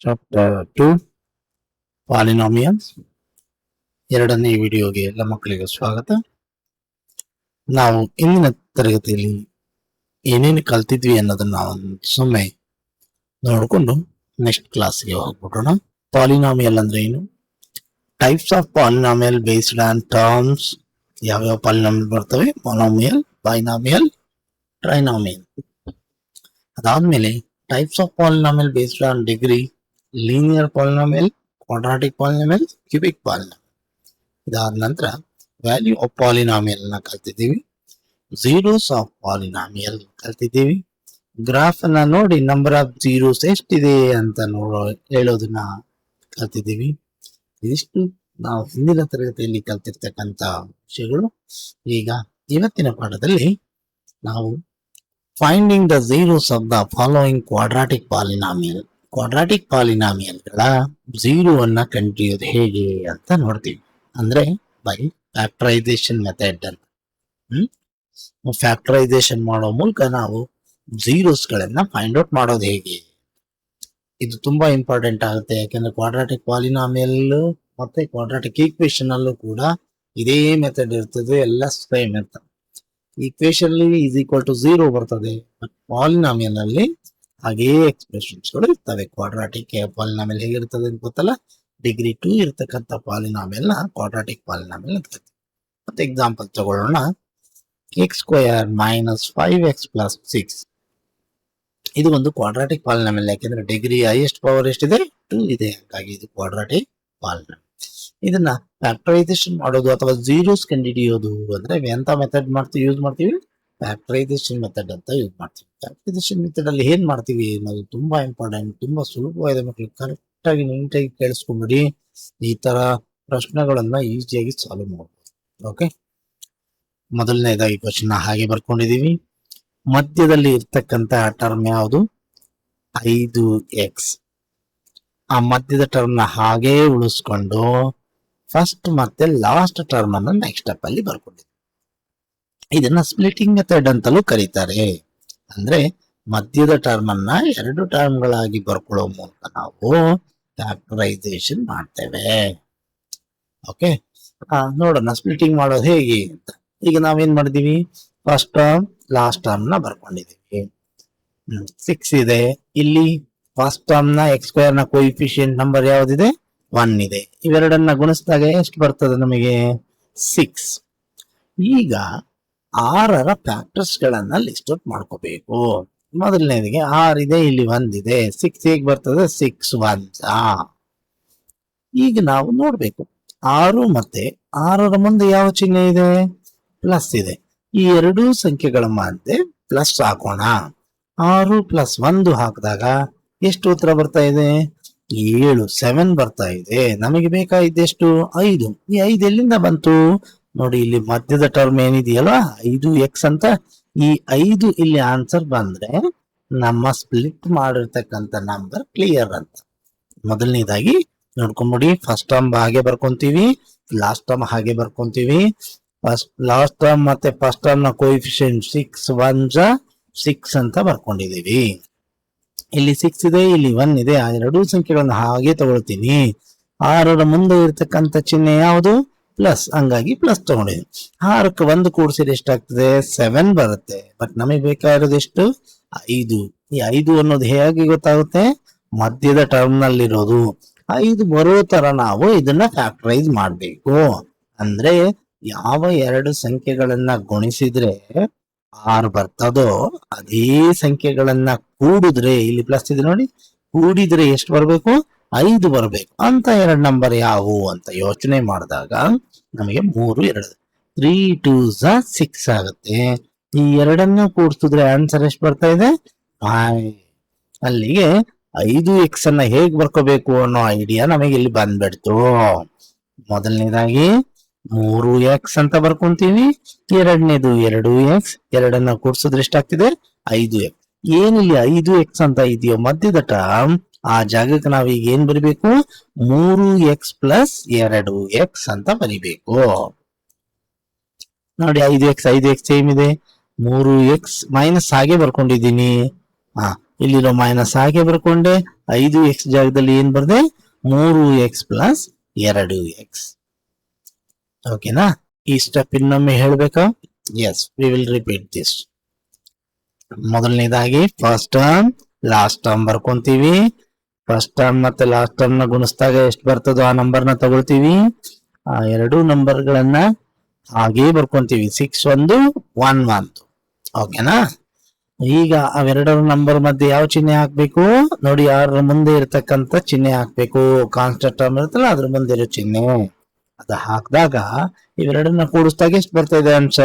Chapter 2 polynomials ಎರಡನೇ ವಿಡಿಯೋಗೆ ಎಲ್ಲ ಮಕ್ಕಳಿಗೆ ಸ್ವಾಗತ. ನಾವು ಇಂದಿನ ತರಗತಿಯಲ್ಲಿ ಏನೇನು ಕಲ್ತಿದ್ವಿ ಅನ್ನೋದನ್ನ ಸುಮ್ಮನೆ ನೋಡಿಕೊಂಡು ನೆಕ್ಸ್ಟ್ ಕ್ಲಾಸ್ಗೆ ಹೋಗ್ಬಿಡೋಣ. ಪಾಲಿನಾಮಿಯಲ್ ಅಂದ್ರೆ ಏನು, types of polynomial based on terms, ಯಾವ್ಯಾವ ಪಾಲಿನಾಮಿಯಲ್ ಬರ್ತವೆ, ಮೊನೋಮಿಯಲ್, ಬೈನಾಮಿಯಲ್, ಟ್ರೈನಾಮಿಯಲ್. ಅದಾದ್ಮೇಲೆ types of polynomial based on degree, linear polynomial, quadratic polynomial, cubic polynomial. ಇದಾದ ನಂತರ ವ್ಯಾಲ್ಯೂ ಆಫ್ ಪಾಲಿನಾಮಿಯಲ್ ನ ಕಲ್ತಿದ್ದೀವಿ, ಝೀರೋಸ್ ಆಫ್ ಪಾಲಿನಾಮಿಯಲ್ ಕಲ್ತಿದ್ದೀವಿ, ಗ್ರಾಫ್ ಅನ್ನ ನೋಡಿ ನಂಬರ್ ಆಫ್ ಝೀರೋಸ್ ಎಷ್ಟಿದೆ ಅಂತ ಹೇಳೋದನ್ನ ಕಲ್ತಿದ್ದೀವಿ. ಇದಿಷ್ಟು ನಾವು ಹಿಂದಿನ ತರಗತಿಯಲ್ಲಿ ಕಲ್ತಿರ್ತಕ್ಕಂಥ ವಿಷಯಗಳು. ಈಗ ಇವತ್ತಿನ ಪಾಠದಲ್ಲಿ ನಾವು finding the zeros of the following quadratic polynomial, quadratic ಪಾಲಿನಾಮಿಯಲ್ಗಳ ಝೀರೋ ಅನ್ನ ಕಂಡುಹಿಡಿಯೋದು ಹೇಗೆ ಅಂತ ನೋಡ್ತೀವಿ. ಅಂದ್ರೆ ಬೈ ಫ್ಯಾಕ್ಟರೈಸೇಷನ್ ಮೆಥಡ್ ಅಂತ. ಫ್ಯಾಕ್ಟರೈಸೇಷನ್ ಮಾಡೋ ಮೂಲಕ ನಾವು ಝೀರೋಸ್ ಗಳನ್ನ ಫೈಂಡ್ ಔಟ್ ಮಾಡೋದು ಹೇಗೆ, ಇದು ತುಂಬಾ ಇಂಪಾರ್ಟೆಂಟ್ ಆಗುತ್ತೆ. ಯಾಕಂದ್ರೆ ಕ್ವಾಡ್ರಾಟಿಕ್ ಪಾಲಿನಾಮಿಯಲ್ ಮತ್ತೆ ಕ್ವಾಡ್ರಾಟಿಕ್ ಈಕ್ವೇಶನ್ ಅಲ್ಲೂ ಕೂಡ ಇದೇ ಮೆಥಡ್ ಇರ್ತದೆ, ಎಲ್ಲ ಸೇಮ್ ಇರ್ತದೆ. ಈಕ್ವೇಶನ್ ಈಸ್ ಈಕ್ವಲ್ ಟು 0 ಬರ್ತದೆ, ಬಟ್ ಪಾಲಿನಾಮಿಯಲ್ ಅಲ್ಲಿ ಹಾಗೇ ಎಕ್ಸ್ಪ್ರೆಷನ್ಸ್ ಗಳು ಇರ್ತವೆ. ಕ್ವಾಡ್ರಾಟಿಕ್ ಪಾಲಿನಾಮಿಯಲ್ ಹೇಗಿರ್ತದೆ ಅಂತ ಗೊತ್ತಲ್ಲ, ಡಿಗ್ರಿ 2 ಇರ್ತಕ್ಕಂಥ ಪಾಲಿನಾಮಿಯಲ್ ನ ಕ್ವಾಡ್ರಾಟಿಕ್ ಪಾಲಿನಾಮಿಯಲ್ ಅಂತ. ಮತ್ತೆ ಎಕ್ಸಾಂಪಲ್ ತಗೊಳ್ಳೋಣ. x² - 5x + 6 ಇದು ಒಂದು ಕ್ವಾಡ್ರಾಟಿಕ್ ಪಾಲಿನಾಮಿಯಲ್. ಯಾಕೆಂದ್ರೆ ಡಿಗ್ರಿ ಹೈಯೆಸ್ಟ್ ಪವರ್ ಎಷ್ಟಿದೆ, 2 ಇದೆ, ಹಾಗಾಗಿ ಇದು ಕ್ವಾಡ್ರಾಟಿಕ್ ಪಾಲಿನಾಮಿಯಲ್. ಇದನ್ನ ಫ್ಯಾಕ್ಟರೈಸೇಷನ್ ಮಾಡೋದು ಅಥವಾ ಝೀರೋಸ್ ಕಂಡುಹಿಡಿಯೋದು ಅಂದ್ರೆ ಎಂತ ಮೆಥಡ್ ಯೂಸ್ ಮಾಡ್ತೀವಿ, ಫ್ಯಾಕ್ಟರೈಸೇಷನ್ ಮೆಥಡ್ ಅಂತ ಯೂಸ್ ಮಾಡ್ತೀವಿ. ಫ್ಯಾಕ್ಟರೈಸೇಷನ್ ಮೆಥಡ್ ಅಲ್ಲಿ ಏನ್ ಮಾಡ್ತೀವಿ ಅನ್ನೋದು ತುಂಬಾ ಇಂಪಾರ್ಟೆಂಟ್, ತುಂಬಾ ಸುಲಭವಾದ ಮಕ್ಕಳಿಗೆ ಕರೆಕ್ಟ್ ಆಗಿ ನೀಟಾಗಿ ಕೇಳಿಸ್ಕೊಂಡ್ಬಿಡಿ. ಈ ತರ ಪ್ರಶ್ನೆಗಳನ್ನ ಈಸಿಯಾಗಿ ಸಾಲ್ವ್ ಮಾಡಬಹುದು. ಓಕೆ, ಮೊದಲನೇದಾಗಿ ಕ್ವಶನ್ ಹಾಗೆ ಬರ್ಕೊಂಡಿದೀವಿ. ಮಧ್ಯದಲ್ಲಿ ಇರ್ತಕ್ಕಂತ ಟರ್ಮ್ ಯಾವುದು, 5x. ಆ ಮಧ್ಯದ ಟರ್ಮ್ ನ ಹಾಗೆ ಉಳಿಸ್ಕೊಂಡು ಫಸ್ಟ್ ಮತ್ತೆ ಲಾಸ್ಟ್ ಟರ್ಮ್ ಅನ್ನು ನೆಕ್ಸ್ಟ್ ಸ್ಟೆಪ್ ಅಲ್ಲಿ ಬರ್ಕೊಂಡಿದ್ದೀವಿ. ಇದನ್ನ ಸ್ಪ್ಲಿಟಿಂಗ್ ಮೆಥಡ್ ಅಂತಲೂ ಕರೀತಾರೆ. ಅಂದ್ರೆ ಮಧ್ಯದ ಟರ್ಮ್ ಅನ್ನ 2 ಟರ್ಮ್ ಗಳಾಗಿ ಬರ್ಕೊಳ್ಳೋ ಮೂಲಕ ನಾವು ಫ್ಯಾಕ್ಟರೈಸೇಷನ್ ಮಾಡ್ತೇವೆ. ಓಕೆ, ನೋಡೋಣ ಸ್ಪ್ಲಿಟಿಂಗ್ ಮಾಡೋದು ಹೇಗೆ ಅಂತ. ಈಗ ನಾವೇನ್ ಮಾಡಿದೀವಿ, ಫಸ್ಟ್ ಟರ್ಮ್ ಲಾಸ್ಟ್ ಟರ್ಮ್ ನ ಬರ್ಕೊಂಡಿದೀವಿ. 6 ಇದೆ, ಇಲ್ಲಿ ಫಸ್ಟ್ ಟರ್ಮ್ ನ x² ನ ಕೋಎಫಿಷಿಯಂಟ್ ನಂಬರ್ ಯಾವ್ದಿದೆ, 1 ಇದೆ. ಇವೆರಡನ್ನ ಗುಣಿಸಿದಾಗ ಎಷ್ಟು ಬರ್ತದೆ ನಮಗೆ, 6. ಈಗ 6ರ ಫ್ಯಾಕ್ಟರ್ಸ್ ಗಳನ್ನ ಲಿಸ್ಟ್ ಔಟ್ ಮಾಡ್ಕೋಬೇಕು. ಮೊದಲನೇದಿಗೆ 6 ಇದೆ, ಇಲ್ಲಿ 1 ಇದೆ, 6 ಹೇಗೆ ಬರ್ತದೆ, 6 1s. ಈಗ ನಾವು ನೋಡ್ಬೇಕು 6 ಮತ್ತೆ 6ರ ಮುಂದೆ ಯಾವ ಚಿಹ್ನೆ ಇದೆ, ಪ್ಲಸ್ ಇದೆ. ಈ ಎರಡೂ ಸಂಖ್ಯೆಗಳ ಮಧ್ಯೆ ಪ್ಲಸ್ ಹಾಕೋಣ. 6 + 1 ಹಾಕಿದಾಗ ಎಷ್ಟು ಉತ್ತರ ಬರ್ತಾ ಇದೆ, 7 7 ಬರ್ತಾ ಇದೆ. ನಮಗೆ ಬೇಕಾಗಿದ್ದೆಷ್ಟು, 5. ಈ 5 ಎಲ್ಲಿಂದ ಬಂತು ನೋಡಿ, ಇಲ್ಲಿ ಮಧ್ಯದ ಟರ್ಮ್ ಏನಿದೆಯಲ್ಲ 5x ಅಂತ, ಈ 5 ಇಲ್ಲಿ ಆನ್ಸರ್ ಬಂದ್ರೆ ನಮ್ಮ ಸ್ಪ್ಲಿಟ್ ಮಾಡಿರ್ತಕ್ಕಂಥ ನಂಬರ್ ಕ್ಲಿಯರ್ ಅಂತ. ಮೊದಲನೇದಾಗಿ ನೋಡ್ಕೊಂಬಿಡಿ, ಫಸ್ಟ್ ಟರ್ಮ್ ಹಾಗೆ ಬರ್ಕೊಂತೀವಿ, ಲಾಸ್ಟ್ ಟರ್ಮ್ ಹಾಗೆ ಬರ್ಕೊಂತೀವಿ. ಲಾಸ್ಟ್ ಟರ್ಮ್ ಮತ್ತೆ ಫಸ್ಟ್ ಟರ್ಮ್ ನ ಕೋಎಫಿಷಿಯಂಟ್ 6 1s 6 ಅಂತ ಬರ್ಕೊಂಡಿದೀವಿ. ಇಲ್ಲಿ 6 ಇದೆ, ಇಲ್ಲಿ 1 ಇದೆ. ಆ ಎರಡೂ ಸಂಖ್ಯೆಗಳನ್ನು ಹಾಗೆ ತಗೊಳ್ತೀನಿ. 6ರ ಮುಂದೆ ಇರ್ತಕ್ಕಂಥ ಚಿಹ್ನೆ ಯಾವುದು, ಪ್ಲಸ್, ಹಂಗಾಗಿ ಪ್ಲಸ್ ತಗೊಂಡಿದ್ದೀನಿ. 6ಕ್ಕೆ 1 ಕೂಡಿಸಿದ್ರೆ ಎಷ್ಟಾಗ್ತದೆ, 7 ಬರುತ್ತೆ. ಬಟ್ ನಮಗೆ ಬೇಕಾಗಿರೋದು ಎಷ್ಟು, 5. ಈ 5 ಅನ್ನೋದು ಹೇಗೆ ಗೊತ್ತಾಗುತ್ತೆ, ಮಧ್ಯದ ಟರ್ಮ್ ನಲ್ಲಿರೋದು 5 ಬರೋ ತರ ನಾವು ಇದನ್ನ ಫ್ಯಾಕ್ಟರೈಸ್ ಮಾಡ್ಬೇಕು. ಅಂದ್ರೆ ಯಾವ 2 ಸಂಖ್ಯೆಗಳನ್ನ ಗುಣಿಸಿದ್ರೆ 6 ಬರ್ತದೋ ಅದೇ ಸಂಖ್ಯೆಗಳನ್ನ ಕೂಡಿದ್ರೆ, ಇಲ್ಲಿ ಪ್ಲಸ್ ಇದೆ ನೋಡಿ, ಕೂಡಿದ್ರೆ ಎಷ್ಟು ಬರ್ಬೇಕು, 5 ಬರ್ಬೇಕು. ಅಂತ 2 ನಂಬರ್ ಯಾವುವು ಅಂತ ಯೋಚನೆ ಮಾಡಿದಾಗ ನಮಗೆ 3 2 3 2s 6 ಆಗುತ್ತೆ. ಈ ಎರಡನ್ನ ಕೂಡಿಸಿದ್ರೆ ಆನ್ಸರ್ ಎಷ್ಟು ಬರ್ತಾ ಇದೆ, 5. ಅಲ್ಲಿಗೆ 5x ಅನ್ನ ಹೇಗ್ ಬರ್ಕೋಬೇಕು ಅನ್ನೋ ಐಡಿಯಾ ನಮಗೆ ಇಲ್ಲಿ ಬಂದ್ಬಿಡ್ತು. ಮೊದಲನೇದಾಗಿ 3x ಅಂತ ಬರ್ಕೊಂತೀವಿ, ಎರಡನೇದು 2x, ಎರಡನ್ನ ಕೂಡಿಸಿದ್ರೆ ಎಷ್ಟಾಗ್ತಿದೆ, 5x. ಏನಿಲ್ಲಿ 5x ಅಂತ ಇದೆಯೋ ಮಧ್ಯದ ಟರ್ಮ್, ಆ ಜಾಗಕ್ಕೆ ನಾವೀಗ ಏನ್ ಬರಿಬೇಕು, 3x + 2x ಅಂತ ಬರಿಬೇಕು. ನೋಡಿ 5x ಸೇಮ್ ಇದೆ, 3x ಮೈನಸ್ ಹಾಗೆ ಬರ್ಕೊಂಡಿದ್ದೀನಿ. ಇಲ್ಲಿರೋ ಮೈನಸ್ ಹಾಗೆ ಬರ್ಕೊಂಡೆ, 5x ಜಾಗದಲ್ಲಿ ಏನ್ ಬರ್ದೆ 3x ಪ್ಲಸ್ 2x. ಓಕೆನಾ? ಈ ಸ್ಟೆಪ್ ಇನ್ನೊಮ್ಮೆ ಹೇಳ್ಬೇಕಾ? Yes, we will repeat this. ಮೊದಲನೇದಾಗಿ ಫಸ್ಟ್ ಟರ್ಮ್ ಲಾಸ್ಟ್ ಟರ್ಮ್ ಬರ್ಕೊಂತೀವಿ. ಫಸ್ಟ್ ಟರ್ಮ್ ಮತ್ತೆ ಲಾಸ್ಟ್ ಟರ್ಮ್ ನ ಗುಣಿಸಿದಾಗ ಎಷ್ಟು ಬರ್ತದೋ ಆ ನಂಬರ್ ನ ತಗೊಳ್ತೀವಿ. ಆ ಎರಡು ನಂಬರ್ ಗಳನ್ನ ಹಾಗೆ ಬರ್ಕೊಂತೀವಿ. 6 1 1 1. ಓಕೆನಾ? ಈಗ ಅವೆರಡರ ನಂಬರ್ ಮಧ್ಯೆ ಯಾವ ಚಿಹ್ನೆ ಹಾಕ್ಬೇಕು ನೋಡಿ. ಯಾರ ಮುಂದೆ ಇರತಕ್ಕಂತ ಚಿಹ್ನೆ ಹಾಕ್ಬೇಕು. ಕಾನ್ಸ್ಟೆಂಟ್ ಟರ್ಮ್ ಇರುತ್ತಲ್ಲ ಅದ್ರ ಮುಂದೆ ಇರೋ ಚಿಹ್ನೆ ಅದ ಹಾಕಿದಾಗ ಇವೆರಡನ್ನ ಕೂಡಿಸಿದಾಗ ಎಷ್ಟು ಬರ್ತಾ ಇದೆ ಅಂಶ?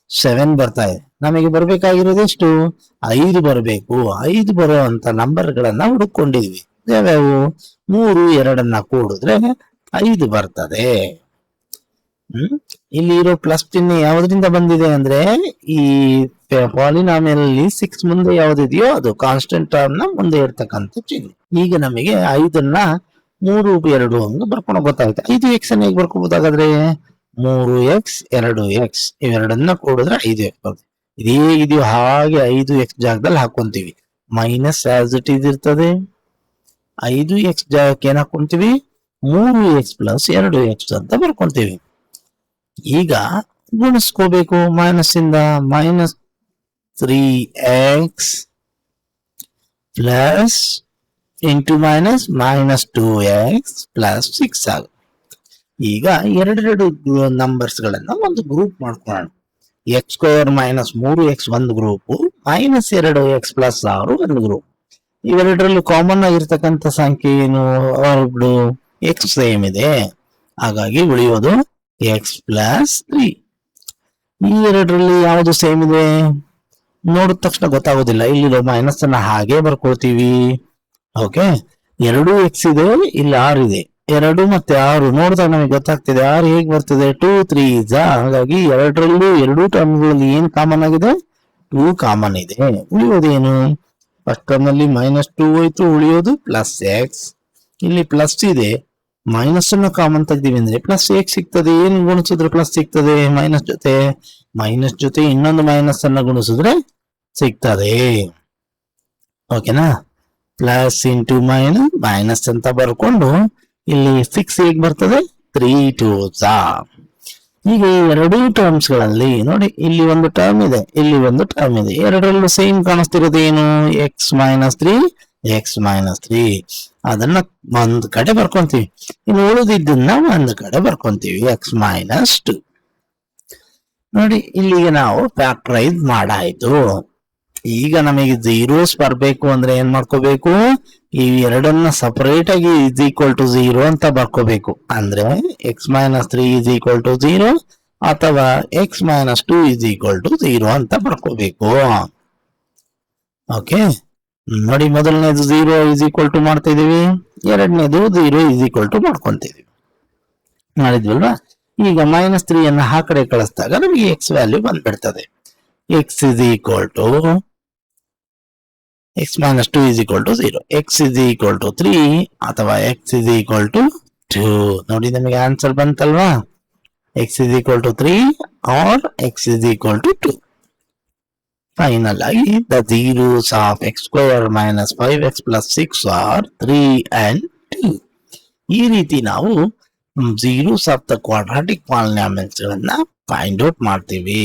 7 ಬರ್ತಾ ಇದೆ. ನಮಗೆ ಬರ್ಬೇಕಾಗಿರೋದು ಎಷ್ಟು? 5 ಬರಬೇಕು. 5 ಬರುವಂತ ನಂಬರ್ ಗಳನ್ನ ಹುಡುಕೊಂಡಿದ್ವಿ. ಯಾವ್ಯಾವು? 3 2 ಕೂಡಿದ್ರೆ 5 ಬರ್ತದೆ. ಇಲ್ಲಿ ಇರೋ ಪ್ಲಸ್ ಚಿಹ್ನೆ ಯಾವ್ದ್ರಿಂದ ಬಂದಿದೆ ಅಂದ್ರೆ ಈ ಪಾಲಿನಾಮಿಯಲ್ ಅಲ್ಲಿ 6 ಮುಂದೆ ಯಾವ್ದಿದೆಯೋ ಅದು ಕಾನ್ಸ್ಟೆಂಟ್ ಟರ್ಮ್ ನ ಮುಂದೆ ಇರ್ತಕ್ಕಂಥ ಚಿಹ್ನೆ. ಈಗ ನಮಗೆ 5ನ್ನ 3 2 ಹಂಗ ಬರ್ಕೊಂಡು ಗೊತ್ತಾಗುತ್ತೆ. 5x ಅನ್ನ ಹೇಗೆ ಬರ್ಕೋಬಹುದಾಗಾದ್ರೆ 3x 2x ಇವೆರಡನ್ನ ಕೂಡಿದ್ರೆ 5x ಬರುತ್ತೆ. ಇದೇ ಇದೆಯೋ ಹಾಗೆ 5x ಜಾಗದಲ್ಲಿ ಹಾಕೊಂತೀವಿ. ಮೈನಸ್ ಆಸ್ ಇಟ್ ಈಸ್ ಇರ್ತದೆ. 5x ಜಾಗಕ್ಕೆ ಏನ್ ಹಾಕೊಂತೀವಿ? 3x ಪ್ಲಸ್ 2x ಅಂತ ಬರ್ಕೊಂತೀವಿ. ಈಗ ಗುಣಿಸ್ಕೋಬೇಕು. ಮೈನಸ್ ಇಂದ minus 3x plus into minus minus 2x plus 6 ಆಗ. ಈಗ ಎರಡೆರಡು ನಂಬರ್ಸ್ ಗಳನ್ನ ಒಂದು ಗ್ರೂಪ್ ಮಾಡ್ಕೊಳ್ಳೋಣ. ಎಕ್ಸ್ ಸ್ಕ್ವೇರ್ ಮೈನಸ್ 3x ಒಂದು ಗ್ರೂಪ್, ಮೈನಸ್ 2x ಪ್ಲಸ್ 6 ಒಂದು ಗ್ರೂಪ್. ಇವೆರಡರಲ್ಲಿ ಕಾಮನ್ ಆಗಿರ್ತಕ್ಕಂಥ ಸಂಖ್ಯೆ ಏನು? ಎರಡು ಎಕ್ಸ್ ಸೇಮ್ ಇದೆ, ಹಾಗಾಗಿ ಉಳಿಯೋದು ಎಕ್ಸ್ ಪ್ಲಸ್ 3. ಈ ಎರಡರಲ್ಲಿ ಯಾವುದು ಸೇಮ್ ಇದೆ ನೋಡಿದ ತಕ್ಷಣ ಗೊತ್ತಾಗೋದಿಲ್ಲ. ಇಲ್ಲಿ ಮೈನಸ್ ಅನ್ನ ಹಾಗೆ ಬರ್ಕೊಳ್ತೀವಿ. ಓಕೆ, 2 ಎಕ್ಸ್ ಇದೆ, ಇಲ್ಲಿ 6 ಇದೆ. 2 ಮತ್ತೆ 6 ನೋಡಿದಾಗ ನಮಗೆ ಗೊತ್ತಾಗ್ತಿದೆ 6 ಹೇಗೆ ಬರ್ತದೆ? 2 3 ಹಾಗಾಗಿ ಎರಡರಲ್ಲೂ ಎರಡು ಟರ್ಮ್ಗಳಲ್ಲಿ ಏನ್ ಕಾಮನ್ ಆಗಿದೆ? 2 ಕಾಮನ್ ಇದೆ. ಉಳಿಯೋದೇನು? ಫಸ್ಟ್ ಟರ್ಮ್ ನಲ್ಲಿ -2 ಹೋಯ್ತು, ಉಳಿಯೋದು ಪ್ಲಸ್ ಎಕ್ಸ್. ಇಲ್ಲಿ ಪ್ಲಸ್ ಇದೆ, ಮೈನಸ್ ಅನ್ನು ಕಾಮನ್ ತೆಗ್ದಿವಿ ಅಂದ್ರೆ ಪ್ಲಸ್ ಎಕ್ಸ್ ಸಿಗ್ತದೆ. ಏನ್ ಗುಣಿಸಿದ್ರೆ ಪ್ಲಸ್ ಸಿಗ್ತದೆ? ಮೈನಸ್ ಜೊತೆ ಇನ್ನೊಂದು ಮೈನಸ್ ಅನ್ನ ಗುಣಿಸಿದ್ರೆ ಸಿಗ್ತದೆ. ಓಕೆನಾ? ಪ್ಲಸ್ ಇಂಟು ಮೈನಸ್ ಮೈನಸ್ ಅಂತ ಬರ್ಕೊಂಡು ಇಲ್ಲಿ 6 ಹೇಗೆ ಬರ್ತದೆ? 3 2s. ಈಗ ಈ ಎರಡೂ ಟರ್ಮ್ಸ್ ಗಳಲ್ಲಿ ನೋಡಿ, ಇಲ್ಲಿ ಒಂದು ಟರ್ಮ್ ಇದೆ, ಇಲ್ಲಿ ಒಂದು ಟರ್ಮ್ ಇದೆ. ಎರಡರಲ್ಲೂ ಸೇಮ್ ಕಾಣಿಸ್ತಿರೋದು ಏನು? X minus 3. ಅದನ್ನ ಒಂದ್ ಕಡೆ ಬರ್ಕೊಂತೀವಿ. ಇನ್ನು ಉಳಿದಿದ್ದನ್ನ ಒಂದ್ ಕಡೆ ಬರ್ಕೊಂತೀವಿ. X minus 2. ನೋಡಿ, ಇಲ್ಲಿಗೆ ನಾವು ಫ್ಯಾಕ್ಟರೈಸ್ ಮಾಡಾಯ್ತು. ಈಗ ನಮಗೆ ಝೀರೋಸ್ ಬರ್ಬೇಕು ಅಂದ್ರೆ ಏನ್ ಮಾಡ್ಕೋಬೇಕು? ಈ ಎರಡನ್ನ ಸಪರೇಟ್ ಆಗಿ ಇಸ್ ಈಕ್ವಲ್ ಟು 0 ಅಂತ ಬರ್ಕೋಬೇಕು. ಅಂದ್ರೆ x minus 3 is equal to 0 ಅಥವಾ x minus 2 is equal to 0 ಅಂತ ಬರ್ಕೋಬೇಕು. ಓಕೆ, ನೋಡಿ, ಮೊದಲನೇದು 0 ಇಸ್ ಈಕ್ವಲ್ ಟು ಮಾಡ್ತಾ ಇದೀವಿ, ಎರಡನೇದು 0 ಇಸ್ ಈಕ್ವಲ್ ಟು ಮಾಡ್ಕೊಂತೀವಿ. ಮಾಡಿದ್ವಲ್ವಾ? ಈಗ -3 ಅನ್ನ ಆ ಕಡೆ ಕಳಿಸಿದಾಗ ನಮಗೆ ಎಕ್ಸ್ ವ್ಯಾಲ್ಯೂ ಬಂದ್ಬಿಡ್ತದೆ. X is equal to x minus 2 is equal to 0. x is equal to 3 ಅಥವಾ x is equal to 2. ನೋಡಿ, ನಮಗೆ answer ಬಂತಲ್ವಾ? x is equal to 3 or x is equal to 2. Final ಆಗಿ the zeros of x square minus 5x plus 6 are 3 and 2. ಈ ರೀತಿ ನಾವು zeros of the quadratic polynomials ಗಳನ್ನ find out ಮಾಡ್ತೀವಿ.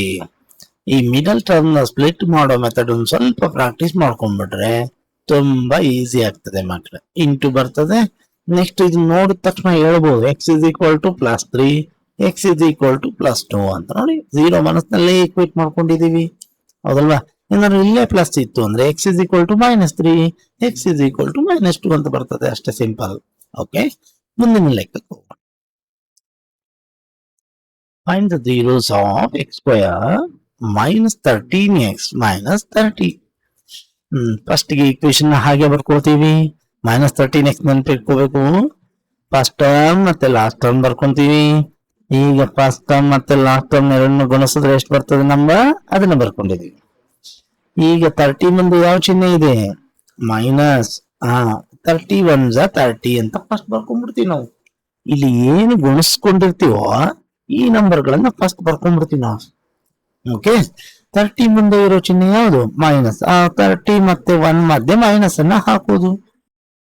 ಈ middle term ನ ಸ್ಪ್ಲಿಟ್ ಮಾಡೋ method ಒಂದು ಸ್ವಲ್ಪ ಪ್ರಾಕ್ಟೀಸ್ ಮಾಡ್ಕೊಂಡ್ಬಿಟ್ರೆ ತುಂಬಾ ಈಸಿ ಆಗ್ತದೆ ಮಕ್ಕಳು. ಇಂಟು ಬರ್ತದೆ. ನೆಕ್ಸ್ಟ್ ಇದು ನೋಡಿದ ತಕ್ಷಣ ಹೇಳ್ಬೋದು x is equal to plus 3, x is equal to plus 2 ಅಂತ. ನೋಡಿ, 0 ಮನಸ್ಸಿನಲ್ಲೇ ಈಕ್ವೇಟ್ ಮಾಡ್ಕೊಂಡಿದೀವಿ, ಹೌದಲ್ವಾ? ಏನಾದ್ರು ಇಲ್ಲೇ ಪ್ಲಸ್ ಇತ್ತು ಅಂದ್ರೆ x is equal to -3, x is equal to -2 ಅಂತ ಬರ್ತದೆ. ಅಷ್ಟೇ ಸಿಂಪಲ್. ಓಕೆ, ಮುಂದಿನ ಲೆಕ್ಕಕ್ಕೆ ಹೋಗೋಣ. Find the zeros of x square minus 13x minus 30. First equation ಹಾಗೆ ಬರ್ಕೊಳ್ತೀವಿ. -13x ನೆನಪಿಟ್ಕೋಬೇಕು. ಫಸ್ಟ್ ಟರ್ಮ್ ಮತ್ತೆ ಲಾಸ್ಟ್ ಟರ್ಮ್ ಬರ್ಕೊಂತೀವಿ. ಈಗ ಫಸ್ಟ್ ಟರ್ಮ್ ಮತ್ತೆ ಲಾಸ್ಟ್ ಟರ್ಮ್ ಎರಡನ್ನು ಗುಣಿಸಿದ್ರೆ ಎಷ್ಟು ಬರ್ತದೆ ನಂಬರ್? ಅದನ್ನ ಬರ್ಕೊಂಡಿದೀವಿ. ಈಗ 30 ಮುಂದೆ ಯಾವ ಚಿಹ್ನೆ ಇದೆ? ಮೈನಸ್. 31 30 ಅಂತ ಫಸ್ಟ್ ಬರ್ಕೊಂಡ್ಬಿಡ್ತೀವಿ ನಾವು. ಇಲ್ಲಿ ಏನು ಗುಣಿಸ್ಕೊಂಡಿರ್ತೀವೋ ಈ ನಂಬರ್ ಗಳನ್ನ ಫಸ್ಟ್ ಬರ್ಕೊಂಡ್ಬಿಡ್ತೀವಿ ನಾವು. ಓಕೆ, 30 ಮುಂದೆ ಇರೋ ಚಿಹ್ನೆ ಯಾವುದು? ಮೈನಸ್. 30 ಮತ್ತೆ 1 ಮಧ್ಯೆ ಮೈನಸ್ ಅನ್ನ ಹಾಕೋದು.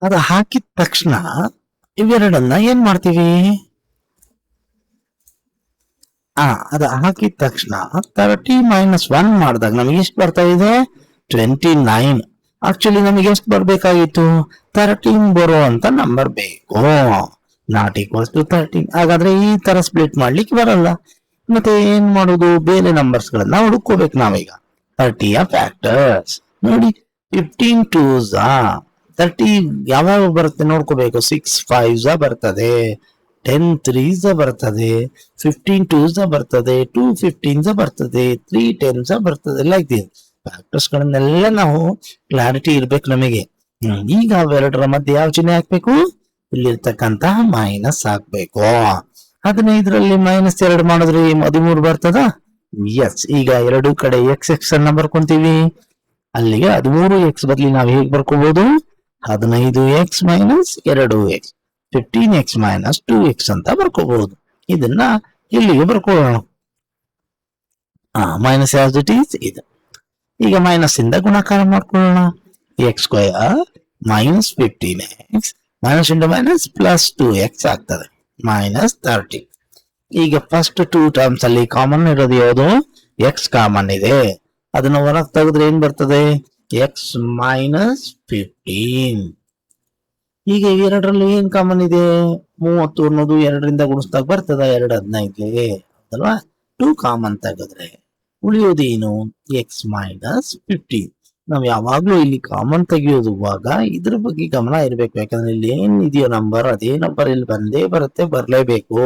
ಅದು ಹಾಕಿದ ತಕ್ಷಣ ಇವೆರಡನ್ನ ಏನ್ ಮಾಡ್ತೀವಿ? ಅದು ಹಾಕಿದ ತಕ್ಷಣ 30 - 1 ಮಾಡಿದಾಗ ನಮಗೆ ಎಷ್ಟು ಬರ್ತಾ ಇದೆ? 29. ಆಕ್ಚುಲಿ ನಮಗೆ ಎಷ್ಟು ಬರ್ಬೇಕಾಗಿತ್ತು? 13 ಬರುವಂತ ನಂಬರ್ ಬೇಕು. Not equals to 13. ಹಾಗಾದ್ರೆ ಈ ತರ ಸ್ಪ್ಲಿಟ್ ಮಾಡ್ಲಿಕ್ಕೆ ಬರಲ್ಲ. ಮತ್ತೆ ಏನ್ ಮಾಡೋದು? ಬೇರೆ ನಂಬರ್ಸ್ ಗಳನ್ನ ಹುಡುಕೋಬೇಕು ನಾವೀಗ. 30ಯ ಫ್ಯಾಕ್ಟರ್ಸ್ ನೋಡಿ. 15 2s 30 ಯಾವಾಗ ಬರುತ್ತೆ ನೋಡ್ಕೋಬೇಕು. 6 5s ಬರ್ತದೆ, 10 3s ಬರ್ತದೆ, 15 2s ಬರ್ತದೆ, 2 15s ಬರ್ತದೆ, 3 10s ಬರ್ತದೆ. ಲೈಕ್ ದಿಸ್ ಫ್ಯಾಕ್ಟರ್ಸ್ ಗಳನ್ನೆಲ್ಲ ನಾವು ಕ್ಲಾರಿಟಿ ಇರ್ಬೇಕು ನಮಗೆ. ಈಗ ಅವೆರಡರ ಮಧ್ಯೆ ಯಾವ ಚಿಹ್ನೆ ಹಾಕ್ಬೇಕು? ಇಲ್ಲಿರ್ತಕ್ಕಂತಹ ಮೈನಸ್ ಹಾಕ್ಬೇಕು. 15ರಲ್ಲಿ -2 ಮಾಡಿದ್ರೆ 13 ಬರ್ತದ? ಎಸ್. ಈಗ ಎರಡು ಕಡೆ ಎಕ್ಸ್ ಎಕ್ಸ್ ಅನ್ನ ಬರ್ಕೊಂತೀವಿ. ಅಲ್ಲಿಗೆ 13x ಬದಲಿ ನಾವು ಹೇಗೆ ಬರ್ಕೋಬಹುದು? 15x - 2x 15x - 2x ಅಂತ ಬರ್ಕೋಬಹುದು. ಇದನ್ನ ಇಲ್ಲಿಗೆ ಬರ್ಕೊಳ್ಳೋಣ. ಮೈನಸ್ ಆಸ್ ಇಟ್ ಈಸ್ ಇದು. ಈಗ ಮೈನಸ್ ಇಂದ ಗುಣಾಕಾರ ಮಾಡ್ಕೊಳ್ಳೋಣ. x² - 15x minus into minus plus 2x ಆಗ್ತದೆ, -30. ಈಗ ಫಸ್ಟ್ 2 ಟರ್ಮ್ಸ್ ಅಲ್ಲಿ ಕಾಮನ್ ಇರೋದು ಯಾವುದು? x ಕಾಮನ್ ಇದೆ. ಅದನ್ನ ಹೊರಗೆ ತೆಗೆದ್ರೆ ಏನ್ ಬರ್ತದೆ? x - 15. ಈಗ ಇವೆರಡರಲ್ಲಿ ಏನ್ ಕಾಮನ್ ಇದೆ? 30 ಅನ್ನೋದು 2ರಿಂದ ಗುಣಿಸಿದಾಗ ಬರ್ತದ 2 15ಗೆ ಅಲ್ವಾ? 2 ಕಾಮನ್ ತೆಗೆದ್ರೆ ಉಳಿಯೋದೇನು? x - 15. ನಾವ್ ಯಾವಾಗ್ಲೂ ಇಲ್ಲಿ ಕಾಮನ್ ತೆಗೆಯೋದುವಾಗ ಇದ್ರ ಬಗ್ಗೆ ಗಮನ ಇರ್ಬೇಕು. ಯಾಕಂದ್ರೆ ಇಲ್ಲಿ ಏನ್ ಇದೆಯೋ ನಂಬರ್, ಅದೇ ನಂಬರ್ ಇಲ್ಲಿ ಬಂದೇ ಬರುತ್ತೆ, ಬರ್ಲೇಬೇಕು.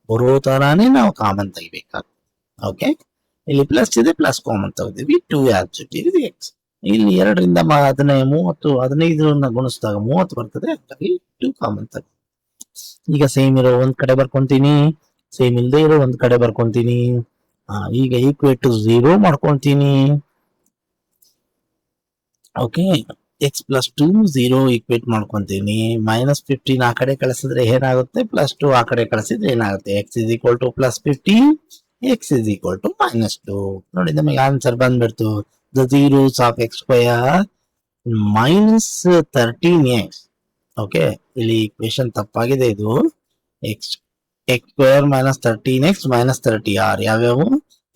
ಬರೋ ತರಾನೇ ನಾವು ಕಾಮನ್ ತೆಗಿಬೇಕಾಗ್ತದೆ. ಓಕೆ, ಇಲ್ಲಿ ಪ್ಲಸ್ ಇದೆ, ಪ್ಲಸ್ ಕಾಮನ್ ತೆಗೆದಿವಿ. 2 ಆಬ್ಸೆಕ್ಟ್ ಎಕ್ಸ್. ಇಲ್ಲಿ 2ರಿಂದ 15 ಗುಣಿಸಿದಾಗ 30 ಬರ್ತದೆ. ಹಾಗಾಗಿ 2 ಕಾಮನ್ ತೆಗೆದು. ಈಗ ಸೇಮ್ ಇರೋ ಒಂದ್ ಕಡೆ ಬರ್ಕೊಂತೀನಿ, ಸೇಮ್ ಇಲ್ಲದೆ ಇರೋ ಒಂದ್ ಕಡೆ ಬರ್ಕೊಂತೀನಿ. ಈಗ ಈಕ್ವೇಟ್ ಟು 0 ಮಾಡ್ಕೊಂತೀನಿ. ಓಕೆ, x + 2 0 ಈಕ್ವೇಟ್ ಮಾಡ್ಕೊಂತೀನಿ. -15 ಆ ಕಡೆ ಕಳಿಸಿದ್ರೆ ಏನಾಗುತ್ತೆ? +2 ಆ ಕಡೆ ಕಳಿಸಿದ್ರೆ ಏನಾಗುತ್ತೆ? x = +15, x = -2. ನೋಡಿ, ನಮಗೆ ಆನ್ಸರ್ ಬಂದ್ಬಿಡ್ತು. The zeros of x² -13x. Okay, ಇಲ್ಲಿ ಈಕ್ವೇಶನ್ ತಪ್ಪಾಗಿದೆ. ಇದು x² -13x -30 ಯಾವ್ಯಾವು?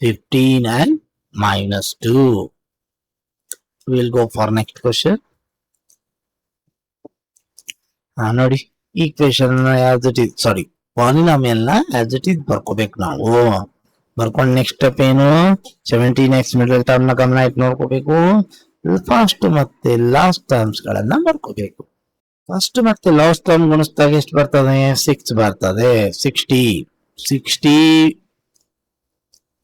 15 and -2. We'll go for next question. ನೋಡಿ, ಈಕ್ವೇಶನ್ ಪಾಲಿನಾಮಿಯಲ್ ನ ಆಸ್ ಇಟ್ ಈಸ್ ಬರ್ಕೋಬೇಕು ನಾವು. ಬರ್ಕೊಂಡು ನೆಕ್ಸ್ಟ್ ಸ್ಟೆಪ್ ಏನು? 17x ಮಿಡಲ್ ಟರ್ಮ್ ನ ಗಮನ ಇಟ್ಟು ನೋಡ್ಕೋಬೇಕು. ಫಸ್ಟ್ ಮತ್ತೆ ಲಾಸ್ಟ್ ಟರ್ಮ್ಸ್ ಗಳನ್ನ ಬರ್ಕೋಬೇಕು. ಫಸ್ಟ್ ಮತ್ತೆ ಲಾಸ್ಟ್ ಟರ್ಮ್ ಗುಣಿಸಿದಾಗ ಎಷ್ಟು ಬರ್ತದೆ? 6 ಬರ್ತದೆ. 60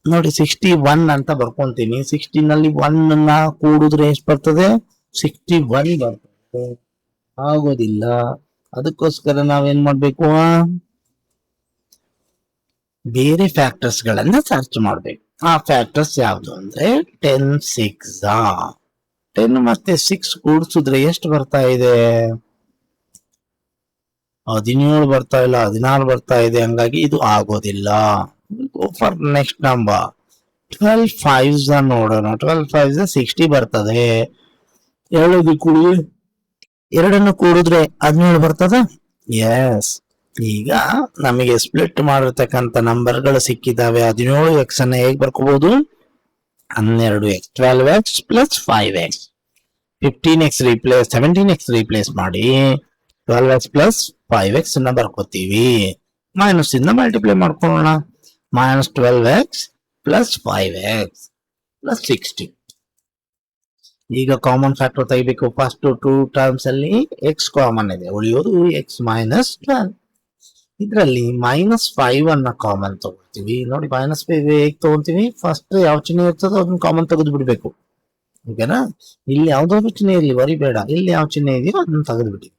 ನೋಡಿ, 61 ಅಂತ ಬರ್ಕೊಂತೀನಿ. 16 ನಲ್ಲಿ 1 ನ ಕೂಡಿದ್ರೆ ಎಷ್ಟು ಬರ್ತದೆ? 61 ಬರ್ತದೆ. ಆಗೋದಿಲ್ಲ. ಅದಕ್ಕೋಸ್ಕರ ನಾವೇನ್ ಮಾಡ್ಬೇಕು? ಬೇರೆ ಫ್ಯಾಕ್ಟರ್ಸ್ ಗಳನ್ನ ಸರ್ಚ್ ಮಾಡ್ಬೇಕು. ಆ ಫ್ಯಾಕ್ಟರ್ಸ್ ಯಾವ್ದು ಅಂದ್ರೆ 10 6 10 ಮತ್ತೆ 6 ಕೂಡಿಸಿದ್ರೆ ಎಷ್ಟು ಬರ್ತಾ ಇದೆ? 17 ಬರ್ತಾ ಇಲ್ಲ, 16 ಬರ್ತಾ ಇದೆ. ಹಂಗಾಗಿ ಇದು ಆಗೋದಿಲ್ಲ. Go for next number. 12 5s ನೋಡೋಣ. 12 5s 60 ಬರ್ತದೆ. ಎರಡನ್ನು ಕೂಡಿದ್ರೆ 17 ಬರ್ತದ? ಎಸ್. ಈಗ ನಮಗೆ ಸ್ಪ್ಲಿಟ್ ಮಾಡಿರ್ತಕ್ಕಂಥ ನಂಬರ್ಗಳು ಸಿಕ್ಕಿದಾವೆ. 17x ಅನ್ನ ಹೇಗೆ ಬರ್ಕೋಬಹುದು? 12x 12x + 5x 15x 17x replace ಮಾಡಿ 12x + 5x ಅನ್ನ ಬರ್ಕೋತೀವಿ. ಮೈನಸ್ ಇಂದ ಮಲ್ಟಿಪ್ಲೈ ಮಾಡ್ಕೊಳ್ಳೋಣ. -12x + 5x + 60. ಈಗ ಕಾಮನ್ ಫ್ಯಾಕ್ಟರ್ ತೆಗಿಬೇಕು. ಫಸ್ಟ್ 2 ಟರ್ಮ್ಸ್ ಅಲ್ಲಿ x ಕಾಮನ್ ಇದೆ, ಉಳಿಯೋದು x - 12. ಇದರಲ್ಲಿ -5 ಅನ್ನ ಕಾಮನ್ ತಗೊಳ್ತೀವಿ. ನೋಡಿ, -5 ಹೇಗೆ ತಗೊಂತೀವಿ? ಫಸ್ಟ್ ಯಾವ ಚಿಹ್ನೆ ಇರ್ತದೋ ಅದನ್ನ ಕಾಮನ್ ತೆಗೆದು ಬಿಡ್ಬೇಕು. ಓಕೆನಾ? ಇಲ್ಲಿ ಯಾವ್ದೋ ಚಿಹ್ನೆ ಇರ್ಲಿ, ವರಿ ಬೇಡ. ಇಲ್ಲಿ ಯಾವ ಚಿಹ್ನೆ ಇದೆಯೋ ಅದನ್ನ ತೆಗೆದು ಬಿಡಿ.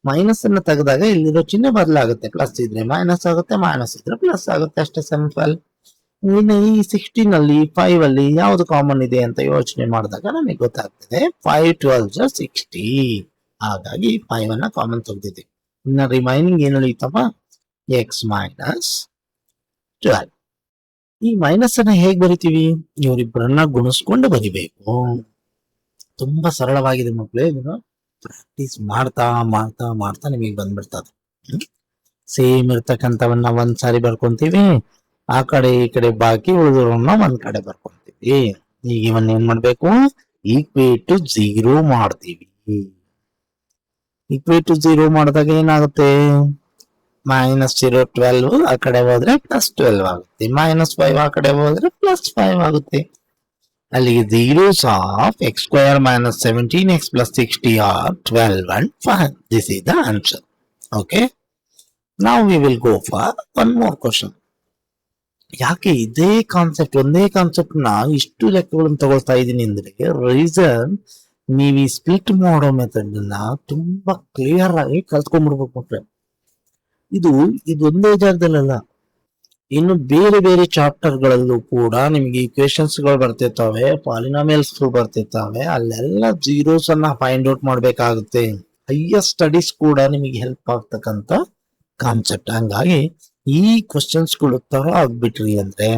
ಮೈನಸ್ ಅನ್ನ ತೆಗೆದಾಗ ಇಲ್ಲಿರೋ ಚಿಹ್ನೆ ಬದಲಾಗುತ್ತೆ. ಪ್ಲಸ್ ಇದ್ರೆ ಮೈನಸ್ ಆಗುತ್ತೆ, ಮೈನಸ್ ಇದ್ರೆ ಪ್ಲಸ್ ಆಗುತ್ತೆ. ಅಷ್ಟೇ, ಸಿಂಪಲ್. ಇನ್ನು ಈ 16 ಅಲ್ಲಿ 5 ಅಲ್ಲಿ ಯಾವ್ದು ಕಾಮನ್ ಇದೆ ಅಂತ ಯೋಚನೆ ಮಾಡಿದಾಗ ನಮಗೆ ಗೊತ್ತಾಗ್ತದೆ 5 12 60. ಹಾಗಾಗಿ 5 ಅನ್ನ ಕಾಮನ್ ತೆಗೆದಿದೆ. ಇನ್ನ ರಿಮೈನಿಂಗ್ ಏನು ಉಳಿತಪ್ಪ? x - 12. ಈ ಮೈನಸ್ ಅನ್ನ ಹೇಗ್ ಬರಿತೀವಿ? ಇವರಿಬ್ಬರನ್ನ ಗುಣಿಸ್ಕೊಂಡು ಬರಿಬೇಕು. ತುಂಬಾ ಸರಳವಾಗಿದೆ ಮಕ್ಕಳೇ. ಇದನ್ನು ಪ್ರಾಕ್ಟೀಸ್ ಮಾಡ್ತಾ ಮಾಡ್ತಾ ಮಾಡ್ತಾ ನಿಮಗೆ ಬಂದ್ಬಿಡ್ತದೆ. ಸೇಮ್ ಇರ್ತಕ್ಕಂಥವನ್ನ ಒಂದ್ ಸಾರಿ ಬರ್ಕೊಂತೀವಿ, ಆ ಕಡೆ ಈ ಕಡೆ ಬಾಕಿ ಉಳಿದವ್ರನ್ನ ಒಂದ್ ಕಡೆ ಬರ್ಕೊಂತೀವಿ. ಈಗ ಇವನ್ನ ಏನ್ ಮಾಡ್ಬೇಕು, ಈಕ್ವೇಟ್ ಟು 0 ಮಾಡ್ತೀವಿ. ಈಕ್ವೇಟ್ ಟು 0 ಮಾಡಿದಾಗ ಏನಾಗುತ್ತೆ, -0 12 ಆ ಕಡೆ ಹೋದ್ರೆ +12 ಆಗುತ್ತೆ, -5 ಆ ಕಡೆ ಹೋದ್ರೆ +5 ಆಗುತ್ತೆ. ಅಲ್ಲಿಗೆ zeros of x² - 17x + 60 are 12 and 5. This is the answer. Okay. Now we will go for one more question. ಯಾಕೆ ಇದೇ ಕಾನ್ಸೆಪ್ಟ್, ಒಂದೇ ಕಾನ್ಸೆಪ್ಟ್ ನ ಇಷ್ಟು ಲೆಕ್ಕಗಳನ್ನು ತಗೊಳ್ತಾ ಇದ್ದೀನಿ ಅಂದ್ರೆ, ರೀಸನ್ ನೀವು ಈ ಸ್ಪ್ಲಿಟ್ ಮಾಡೋ ಮೆಥಡ್ ನ ತುಂಬಾ ಕ್ಲಿಯರ್ ಆಗಿ ಕಲ್ತ್ಕೊಂಡ್ಬಿಡ್ಬೇಕು. ಇದೊಂದೇ ಜಾಗದಲ್ಲ, ಇನ್ನು ಬೇರೆ ಬೇರೆ ಚಾಪ್ಟರ್ ಗಳಲ್ಲೂ ಕೂಡ ನಿಮಗೆ ಈಕ್ವೇಶನ್ಸ್ ಗಳು ಬರ್ತಿರ್ತಾವೆ, ಪಾಲಿನಾಮಿಯಲ್ಸ್ ಬರ್ತಿರ್ತಾವೆ, ಅಲ್ಲೆಲ್ಲ ಜೀರೋಸ್ ಅನ್ನ ಫೈಂಡ್ ಔಟ್ ಮಾಡ್ಬೇಕಾಗುತ್ತೆ. ಹೈಯರ್ ಸ್ಟಡೀಸ್ ಕೂಡ ನಿಮಗೆ ಹೆಲ್ಪ್ ಆಗ್ತಕ್ಕಂತ ಕಾನ್ಸೆಪ್ಟ್. ಹಂಗಾಗಿ ಈ ಕ್ವಶನ್ಸ್ ಗಳು ತರ ಆಗ್ಬಿಟ್ರಿ ಅಂದ್ರೆ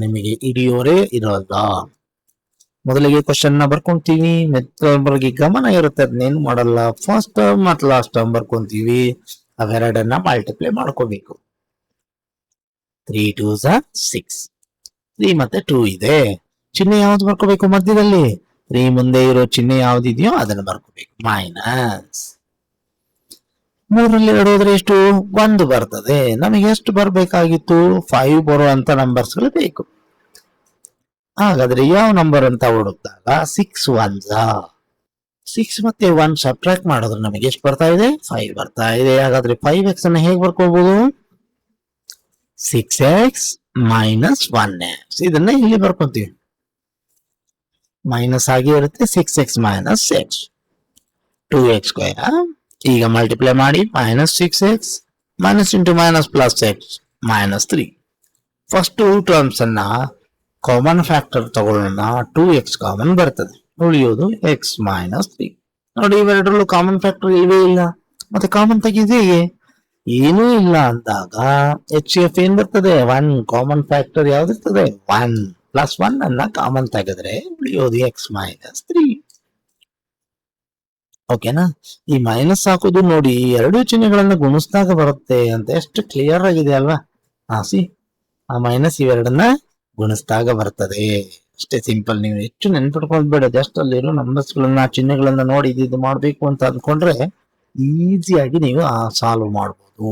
ನಿಮಗೆ ಹಿಡಿಯೋರೇ ಇರೋಲ್ಲ. ಮೊದಲಿಗೆ ಕ್ವಶನ್ ನ ಬರ್ಕೊಂತೀವಿ, ಮೆಥಡ್ಗೆ ಗಮನ ಇರುತ್ತೆ, ಅದನ್ನೇನು ಮಾಡಲ್ಲ. ಫಸ್ಟ್ ಟರ್ಮ್ ಮತ್ತು ಲಾಸ್ಟ್ ಟರ್ಮ್ ಬರ್ಕೊಂತೀವಿ, ಅವೆರಡನ್ನ ಮಲ್ಟಿಪ್ಲೈ ಮಾಡ್ಕೋಬೇಕು. 3 2s are 6. 3 ಮತ್ತೆ 2 ಇದೆ, ಚಿಹ್ನೆ ಯಾವ್ದು ಬರ್ಕೋಬೇಕು ಮಧ್ಯದಲ್ಲಿ, 3 ಮುಂದೆ ಇರೋ ಚಿಹ್ನೆ ಯಾವ್ದಿದೆಯೋ ಅದನ್ನ ಬರ್ಕೋಬೇಕು. ಮೈನಸ್ 3ರಲ್ಲಿ 2 ಹೋದ್ರೆ ಎಷ್ಟು, 1 ಬರ್ತದೆ. ನಮಗೆ ಎಷ್ಟು ಬರ್ಬೇಕಾಗಿತ್ತು, 5 ಬರುವಂತ ನಂಬರ್ಸ್ ಗಳು ಬೇಕು. ಹಾಗಾದ್ರೆ ಯಾವ ನಂಬರ್ ಅಂತ ಹುಡುಕ್ದಾಗ 6 1s 6 ಮತ್ತೆ 1 ಸಬ್ಟ್ರಾಕ್ಟ್ ಮಾಡಿದ್ರೆ ನಮಗೆ ಎಷ್ಟು ಬರ್ತಾ ಇದೆ, 5 ಬರ್ತಾ ಇದೆ. ಹಾಗಾದ್ರೆ 5x ಅನ್ನ ಹೇಗೆ ಬರ್ಕೋಬಹುದು, 6x - 1x. ಇದನ್ನ ಇಲ್ಲಿ ಬರ್ಕೊಂತೀವಿ, ಮೈನಸ್ ಆಗಿ ಇರುತ್ತೆ. 6x - x 2x². ಈಗ ಮಲ್ಟಿಪ್ಲೈ ಮಾಡಿ, -6x -(-) -x first two terms ಅನ್ನ ಕಾಮನ್ ಫ್ಯಾಕ್ಟರ್ ತಗೊಳ್ಳೋಣ. 2x ಕಾಮನ್ ಬರ್ತದೆ, ಉಳಿಯೋದು x - 3. ನೋಡಿ, ಇವೆರಡರಲ್ಲೂ ಕಾಮನ್ ಫ್ಯಾಕ್ಟರ್ ಇಲ್ವೇ ಇಲ್ಲ, ಮತ್ತೆ ಕಾಮನ್ ತೆಗೆದೇ ಏನೂ ಇಲ್ಲ ಅಂದಾಗ HCF ಏನ್ ಬರ್ತದೆ, 1. ಕಾಮನ್ ಫ್ಯಾಕ್ಟರ್ ಯಾವ್ದಿರ್ತದೆ, 1 + 1 ಅನ್ನ ಕಾಮನ್ ತೆಗೆದ್ರೆ ಉಳಿಯೋದು x - 3. ಓಕೆನಾ. ಈ ಮೈನಸ್ ಹಾಕೋದು ನೋಡಿ, ಎರಡು ಚಿಹ್ನೆಗಳನ್ನ ಗುಣಿಸಿದಾಗ ಬರುತ್ತೆ ಅಂತ ಎಷ್ಟು ಕ್ಲಿಯರ್ ಆಗಿದೆ ಅಲ್ವಾ. ಆ ಮೈನಸ್ ಇವೆರಡನ್ನ ಗುಣಿಸಿದಾಗ ಬರ್ತದೆ, ಅಷ್ಟೇ ಸಿಂಪಲ್. ನೀವು ಹೆಚ್ಚು ನೆನ್ಪಿಟ್ಕೊಳ್ಬೇಡ, ಜಸ್ಟ್ ಅಲ್ಲಿರೋ ನಂಬರ್ಸ್ ಗಳನ್ನ, ಚಿಹ್ನೆಗಳನ್ನ ನೋಡಿ ಇದು ಮಾಡ್ಬೇಕು ಅಂತ ಅಂದ್ಕೊಂಡ್ರೆ ಈಸಿಯಾಗಿ ನೀವು ಸಾಲ್ವ್ ಮಾಡ್ಬೋದು.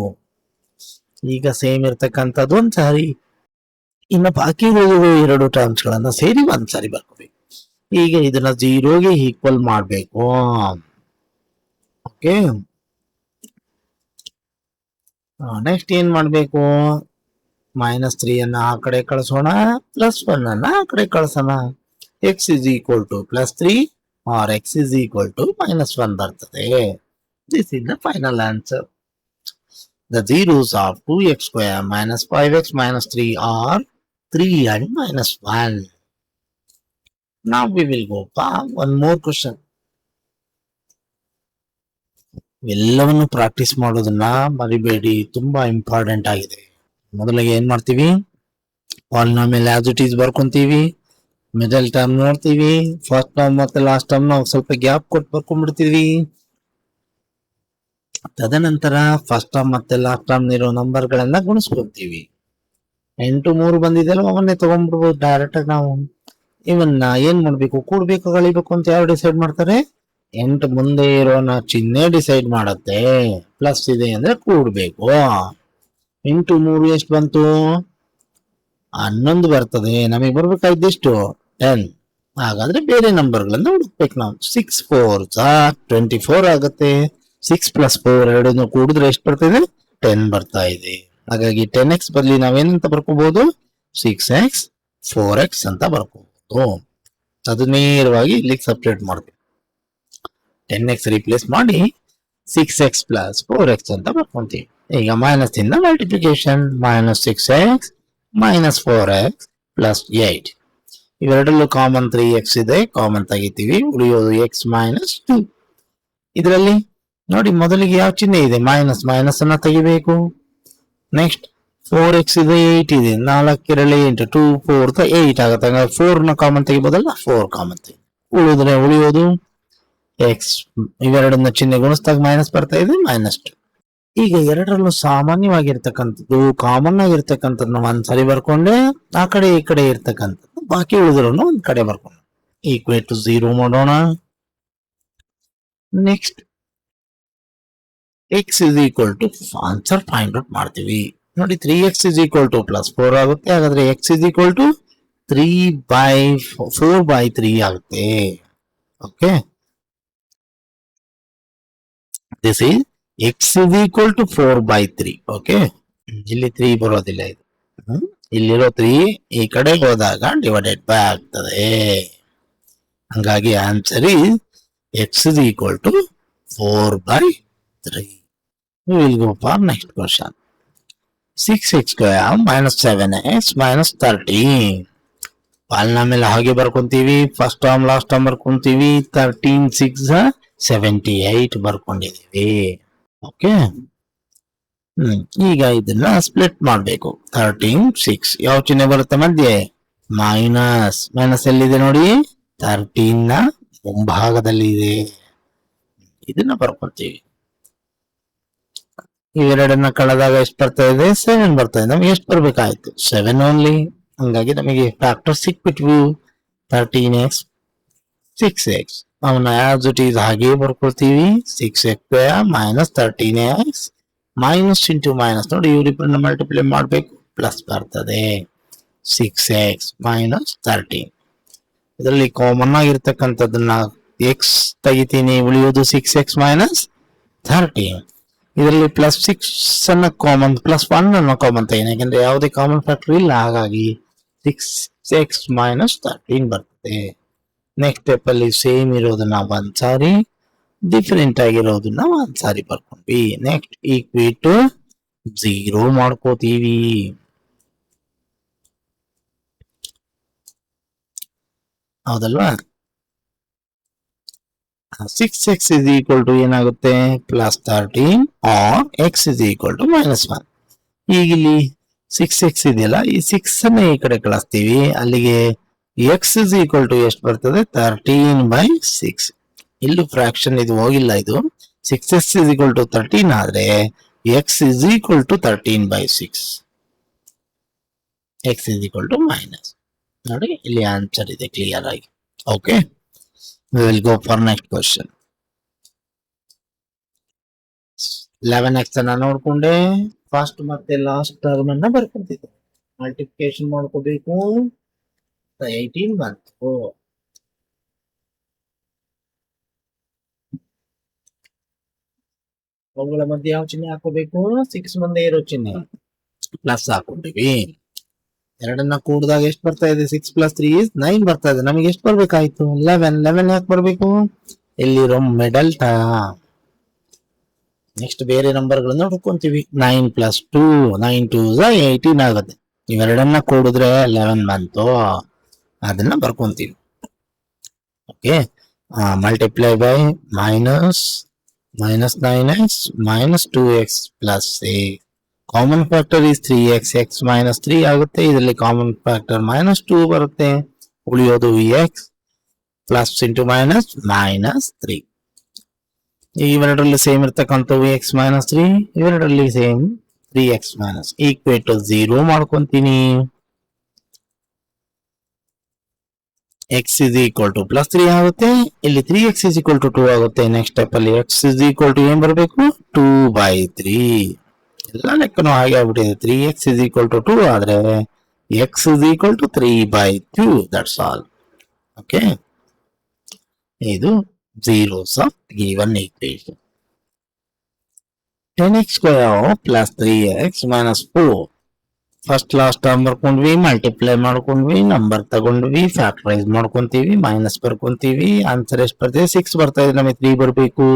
ಈಗ ಸೇಮ್ ಇರ್ತಕ್ಕಂಥದ್ದು ಒಂದ್ಸಾರಿ, ಇನ್ನು ಬಾಕಿ ಎರಡು ಟರ್ಮ್ಸ್ ಗಳನ್ನ ಸೇರಿ ಒಂದ್ಸಾರಿ ಬರ್ಕೋಬೇಕು. ಈಗ ಇದನ್ನ 0ಗೆ ಈಕ್ವಲ್ ಮಾಡ್ಬೇಕು. ಓಕೆ, ನೆಕ್ಸ್ಟ್ ಏನ್ ಮಾಡ್ಬೇಕು, -3 ಅನ್ನ ಆ ಕಡೆ ಕಳಿಸೋಣ, +1 ಅನ್ನ ಆ ಕಡೆ ಕಳಿಸೋಣ. x = +3 or x -1 ಬರ್ತದೆ. This is the final answer. The zeros of 2x² - 5x - 3 are 3 and -1. Now we will go for one more question. ಎಲ್ಲವನ್ನು ಪ್ರಾಕ್ಟೀಸ್ ಮಾಡೋದನ್ನ ಮರಿಬೇಡಿ, ತುಂಬಾ ಇಂಪಾರ್ಟೆಂಟ್ ಆಗಿದೆ. ಮೊದಲಿಗೆ ಏನ್ ಮಾಡ್ತೀವಿ, ಪಾಲಿನಾಮಿಯಲ್ ಆಸ್ ಇಟ್ ಈಸ್ ಬರ್ಕೊಂತೀವಿ, ಮಿಡಲ್ ಟರ್ಮ್ ನೋಡ್ತೀವಿ, ಫಸ್ಟ್ ಟರ್ಮ್ ಮತ್ತೆ ಲಾಸ್ಟ್ ಟರ್ಮ್ ನಾವು ಸ್ವಲ್ಪ ಗ್ಯಾಪ್ ಕೊಟ್ಟು ಬರ್ಕೊಂಡ್ಬಿಡ್ತೀವಿ. ತದನಂತರ ಫಸ್ಟ್ ಟರ್ಮ್ ಮತ್ತೆ ಲಾಸ್ಟ್ ಟರ್ಮ್ ಇರೋ ನಂಬರ್ ಗಳನ್ನ ಗುಣಿಸ್ಕೊತೀವಿ. 8 3 ಬಂದಿದೆಯಲ್ಲ, ಅವನ್ನೇ ತಗೊಂಡ್ಬಿಡ್ಬೋದು ಡೈರೆಕ್ಟ್ ಆಗಿ. ನಾವು ಇವನ್ನ ಏನ್ ಮಾಡ್ಬೇಕು, ಕೂಡ್ಬೇಕು ಕಳಿಬೇಕು ಅಂತ ಯಾರು ಡಿಸೈಡ್ ಮಾಡ್ತಾರೆ, 8 ಮುಂದೆ ಇರೋನ ಚಿಹ್ನೆ ಡಿಸೈಡ್ ಮಾಡತ್ತೆ. ಪ್ಲಸ್ ಇದೆ ಅಂದ್ರೆ ಕೂಡ್ಬೇಕು. 8 3 ಎಷ್ಟು ಬಂತು, 11 ಬರ್ತದೆ. ನಮಗೆ ಬರ್ಬೇಕಾಯ್ತು 10. ಹಾಗಾದ್ರೆ ಬೇರೆ ನಂಬರ್ ಗಳನ್ನ ಹುಡುಕ್ಬೇಕು ನಾವು. 6 4s 24 ಆಗುತ್ತೆ. 6 + 4 ಎರಡನ್ನು ಕೂಡಿದ್ರೆ ಎಷ್ಟು ಬರ್ತಿದೆ, 10 ಬರ್ತಾ ಇದೆ. ಹಾಗಾಗಿ 10x ಬದಲಿ ನಾವೇನಂತ ಬರ್ಕೋಬಹುದು, 6x 4x ಅಂತ ಬರ್ಕೋಬಹುದು. ಅದು ನೇರವಾಗಿ ಇಲ್ಲಿಗೆ ಸಪ್ರೇಟ್ ಮಾಡ್ತೀವಿ. 10x ರಿಪ್ಲೇಸ್ ಮಾಡಿ 6x + 4x ಅಂತ ಬರ್ಕೊಂತೀವಿ. ಈಗ ಮೈನಸ್ ಇಂದ multiplication, -6x - 4x + 8. ಇವೆರಡಲ್ಲೂ common 3x ಇದೆ, ಕಾಮನ್ ತೆಗಿತೀವಿ, ಉಳಿಯೋದು x - 2. ಇದರಲ್ಲಿ ನೋಡಿ, ಮೊದಲಿಗೆ ಯಾವ ಚಿಹ್ನೆ ಇದೆ, ಮೈನಸ್ ಅನ್ನ ತೆಗಿಬೇಕು. ನೆಕ್ಸ್ಟ್ 4x ಇದೆ, 8 ಇದೆ, 4 8 2 4 8 ಆಗುತ್ತೆ. 4 ನ ಕಾಮನ್ ತೆಗಿಬೋದಲ್ಲ, 4 ಕಾಮನ್ ತೆಗಿ, ಉಳಿಯೋದು ಎಕ್ಸ್ ಇವೆರಡನ್ನ ಚಿಹ್ನೆ ಗುಣಿಸಿದಾಗ ಮೈನಸ್ ಬರ್ತಾ ಇದೆ -2. ಈಗ ಎರಡರಲ್ಲೂ ಸಾಮಾನ್ಯವಾಗಿರ್ತಕ್ಕಂಥದ್ದು ಕಾಮನ್ ಆಗಿರ್ತಕ್ಕಂಥದ್ದು ಒಂದ್ಸರಿ ಬರ್ಕೊಂಡೆ, ಆ ಕಡೆ ಈ ಕಡೆ ಇರ್ತಕ್ಕಂಥದ್ದು ಬಾಕಿ ಉಳಿದ್ರು ಒಂದ್ ಕಡೆ ಬರ್ಕೊಂಡು ಈಕ್ವೇಟ್ ಟು 0 ಮಾಡೋಣ. Next x is equal to answer find out ಮಾಡ್ತೀವಿ ನೋಡಿ. 3x ಇಸ್ ಈಕ್ವಲ್ ಟು +4 ಆಗುತ್ತೆ. ಹಾಗಾದ್ರೆ x ಇಸ್ ಈಕ್ವಲ್ ಟು 3/4/3 ಆಗುತ್ತೆ. Okay, this is x is equal to 4/3. Okay, ಇಲ್ಲಿ 3 ಬರೋದಿಲ್ಲ, ಇದು ಇಲ್ಲಿರೋ 3 ಈ ಕಡೆ ಹೋದಾಗ ಡಿವೈಡೆಡ್ ಬೈ ಆಗ್ತದೆ. ಹಂಗಾಗಿ answer is x is equal to 4/3. We will go for next question. 6x square minus 7x minus 13. Polynomial ಹಾಗೆ ಬರ್ಕೊಂತೀವಿ. ಫಸ್ಟ್ ಟರ್ಮ್ ಲಾಸ್ಟ್ ಟರ್ಮ್ ಬರ್ಕೊಂತೀವಿ. 13 6 78 ಬರ್ಕೊಂಡಿದೀವಿ. ಓಕೆ, ಈಗ ಇದನ್ನ ಸ್ಪ್ಲಿಟ್ ಮಾಡಬೇಕು. 13 6 ಯಾವ ಚಿಹ್ನೆ ಬರುತ್ತೆ ಮಧ್ಯೆ? ಮೈನಸ್. ಮೈನಸ್ ಎಲ್ಲಿದೆ ನೋಡಿ? 13 ನ ಮುಂಭಾಗದಲ್ಲಿ ಇದೆ. ಇದನ್ನ ಬರ್ಕೊಂತೀವಿ. ಇವೆರಡನ್ನ ಕಳೆದಾಗ ಎಷ್ಟು ಬರ್ತಾ ಇದೆ? 7 ಬರ್ತಾ ಇದೆ. ನಮಗೆ ಎಷ್ಟು ಬರ್ಬೇಕಾಯ್ತು? 7 ಓನ್ಲಿ. ಹಂಗಾಗಿ ನಮಗೆ ಫ್ಯಾಕ್ಟರ್ ಸಿಕ್ಬಿಟ್ವು. 13x 6x ಅವನ್ನ ಆಸ್ ಇಟ್ ಈಸ್ ಹಾಗೆ ಬರ್ಕೊಳ್ತೀವಿ. 6x minus 13x minus into minus ನೋಡಿ, ಇವ್ರಿಬ್ಬರನ್ನ ಮಲ್ಟಿಪ್ಲೈ ಮಾಡಬೇಕು, ಪ್ಲಸ್ ಬರ್ತದೆ. 6x minus 13. ಇದರಲ್ಲಿ ಕಾಮನ್ ಆಗಿರ್ತಕ್ಕಂಥದ್ದನ್ನ x ತೆಗಿತೀನಿ, ಉಳಿಯೋದು 6x ಮೈನಸ್ 13. ಇದರಲ್ಲಿ +6 ಅನ್ನ ಕಾಮನ್, +1 ಅನ್ನ ಕಾಮನ್ ತೆಗಿನಿ, ಯಾಕಂದ್ರೆ ಯಾವುದೇ ಕಾಮನ್ ಫ್ಯಾಕ್ಟರ್ ಇಲ್ಲ. ಹಾಗಾಗಿ 6x ಮೈನಸ್ 13 ಬರ್ತದೆ. ನೆಕ್ಸ್ಟ್ ಸ್ಟೆಪ್ ಅಲ್ಲಿ ಸೇಮ್ ಇರೋದನ್ನ ಒಂದ್ಸಾರಿ, ಡಿಫರೆಂಟ್ ಆಗಿರೋದನ್ನ ಒಂದ್ಸಾರಿ ಬರ್ಕೊಂಡ್ವಿ. ನೆಕ್ಸ್ಟ್ ಈಕ್ವೇಟ್ 0 ಮಾಡ್ಕೋತೀವಿ. ಹೌದಲ್ವಾ? 6x is equal to ಏನಾಗುತ್ತೆ? +13 or x is equal to -1. ಈಗ ಇಲ್ಲಿ 6x ಇದೆಯಲ್ಲ, ಈ 6 ಅನ್ನ ಈ ಕಡೆ ಕಳಿಸ್ತೀವಿ. ಅಲ್ಲಿಗೆ x is equal to ಎಷ್ಟು ಬರ್ತದೆ? 13/6. ಇಲ್ಲಿ ಫ್ರಾಕ್ಷನ್ ಇದು ಹೋಗಿಲ್ಲ. ಇದು 6x is equal to 13 ಆದ್ರೆ x is equal to 13/6. x is equal to minus. ನೋಡಿ, ಇಲ್ಲಿ ಆನ್ಸರ್ ಇದೆ ಕ್ಲಿಯರ್ ಆಗಿ. Okay, we will go for next question. 11x ಅನ್ನ ನೋಡ್ಕೊಂಡೆ ಫಸ್ಟ್ ಮತ್ತೆ ಲಾಸ್ಟ್ ಟರ್ಮ್ ಅನ್ನ ಬರ್ಕೊಂತಿದ್ದೆ. ಮಲ್ಟಿಪ್ಲಿಕೇಶನ್ ಮಾಡ್ಕೋಬೇಕು. 18 ಬಂತು. ಅವುಗಳ ಮಧ್ಯೆ ಯಾವ ಚಿಹ್ನೆ ಹಾಕೋಬೇಕು? 6 ಮುಂದೆ ಇರೋ ಚಿಹ್ನೆ ಪ್ಲಸ್ ಹಾಕೊಂಡಿವಿ. ಎರಡನ್ನ ಕೂಡಿದಾಗ ಎಷ್ಟು ಬರ್ತಾ ಇದೆ? 6 + 3 is 9 ಬರ್ತಾ ಇದೆ. ನಮಗೆ ಎಷ್ಟು ಬರ್ಬೇಕಾಯ್ತು? 11 ಯಾಕೆ ಬರ್ಬೇಕು? ಇಲ್ಲಿರೋ ಮಿಡಲ್ ನೆಕ್ಸ್ಟ್ ಬೇರೆ ನಂಬರ್ಗಳನ್ನ ಹುಡ್ಕೊಂತೀವಿ. 9 + 2 9 2 18 ಆಗುತ್ತೆ. ಇವೆರಡನ್ನ ಕೂಡಿದ್ರೆ 11 ಬಂತು. ಅದನ್ನ ಬರ್ಕೊಂತೀವಿ. Okay, multiply by -9x -2x + 8. Common factor is 3x. x -3 ಆಗುತ್ತೆ. ಇದರಲ್ಲಿ ಕಾಮನ್ ಫ್ಯಾಕ್ಟರ್ -2 ಬರುತ್ತೆ. ಉಳಿಯೋದು x ಪ್ಲಸ್ ಇಂಟು ಮೈನಸ್ -3. ಇವೆರಡರಲ್ಲಿ ಸೇಮ್ ಇರ್ತಕ್ಕಂಥವು x -3, ಇವೆರಡರಲ್ಲಿ ಸೇಮ್ 3x ಈಕ್ವೇಟ್ ಟು 0 ಮಾಡ್ಕೊಂತೀನಿ. x is equal to +3 ಆಗುತ್ತೆ. ಇಲ್ಲಿ 3x is equal to 2 ಆಗುತ್ತೆ. ನೆಕ್ಸ್ಟ್ ಸ್ಟೆಪ್ ಅಲ್ಲಿ x is equal to ಏನ್ ಬರಬೇಕು? 2/3. ಎಲ್ಲ ಲೆಕ್ಕನೂ ಹಾಗೆ ಆಗ್ಬಿಟ್ಟಿದೆ. 3x is equal to 2 ಆದ್ರೆ x is equal to 3/2. That's all. Okay, ಇದು zeros of given equation. 10x square plus 3x minus 4. First last term ಬರ್ಕೊಂಡ್ವಿ, ಮಲ್ಟಿಪ್ಲೈ ಮಾಡ್ಕೊಂಡ್ವಿ, ನಂಬರ್ ತಗೊಂಡ್ವಿ, ಫ್ಯಾಕ್ಟರೈಸ್ ಮಾಡ್ಕೊಂತೀವಿ, ಮೈನಸ್ ಬರ್ಕೊಂತೀವಿ. ಆನ್ಸರ್ ಎಷ್ಟು ಬರ್ತದೆ? 6 ಬರ್ತಾ ಇದೆ. ನಮಗೆ 3 ಬರಬೇಕು.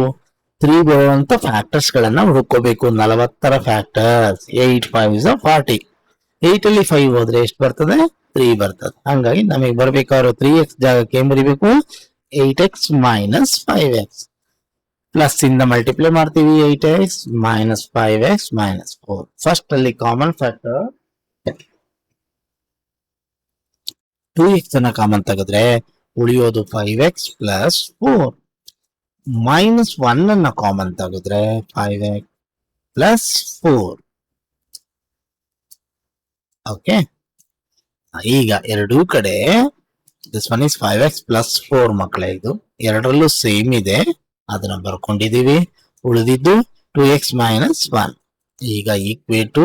3 ಬರುವಂತ ಫ್ಯಾಕ್ಟರ್ಸ್ ಗಳನ್ನ ಹುಡುಕೋಬೇಕು. 40ರ ಫ್ಯಾಕ್ಟರ್ಸ್ 8 5 40. 8 ಅಲ್ಲಿ 5 ಹೋದ್ರೆ ಎಷ್ಟು ಬರ್ತದೆ? 3 ಬರ್ತದೆ. ಹಂಗಾಗಿ ನಮಗೆ ಬರ್ಬೇಕಾದ್ರೆ 3x ಜಾಗಕ್ಕೆ ಏನ್ ಬರೀಬೇಕು? 8x minus 5x. ಪ್ಲಸ್ ಇಂದ ಮಲ್ಟಿಪ್ಲೈ ಮಾಡ್ತೀವಿ. 8x minus 5x minus 4. First ಅಲ್ಲಿ ಕಾಮನ್ ಫ್ಯಾಕ್ಟರ್ 2x ಅನ್ನ ಕಾಮನ್ ತೆಗೆದ್ರೆ ಉಳಿಯೋದು 5x plus 4. -1 ಅನ್ನ ಕಾಮನ್ ತೆಗೆದ್ರೆ 5x ಪ್ಲಸ್ 4. ಓಕೆ, ಈಗ ಎರಡೂ ಕಡೆ this one is 5x plus 4 ಮಕ್ಕಳೇ. ಇದು ಎರಡರಲ್ಲೂ ಸೇಮ್ ಇದೆ, ಅದನ್ನ ಬರ್ಕೊಂಡಿದೀವಿ. ಉಳಿದಿದ್ದು 2x ಮೈನಸ್ 1. ಈಗ ಈಕ್ವೇಟ್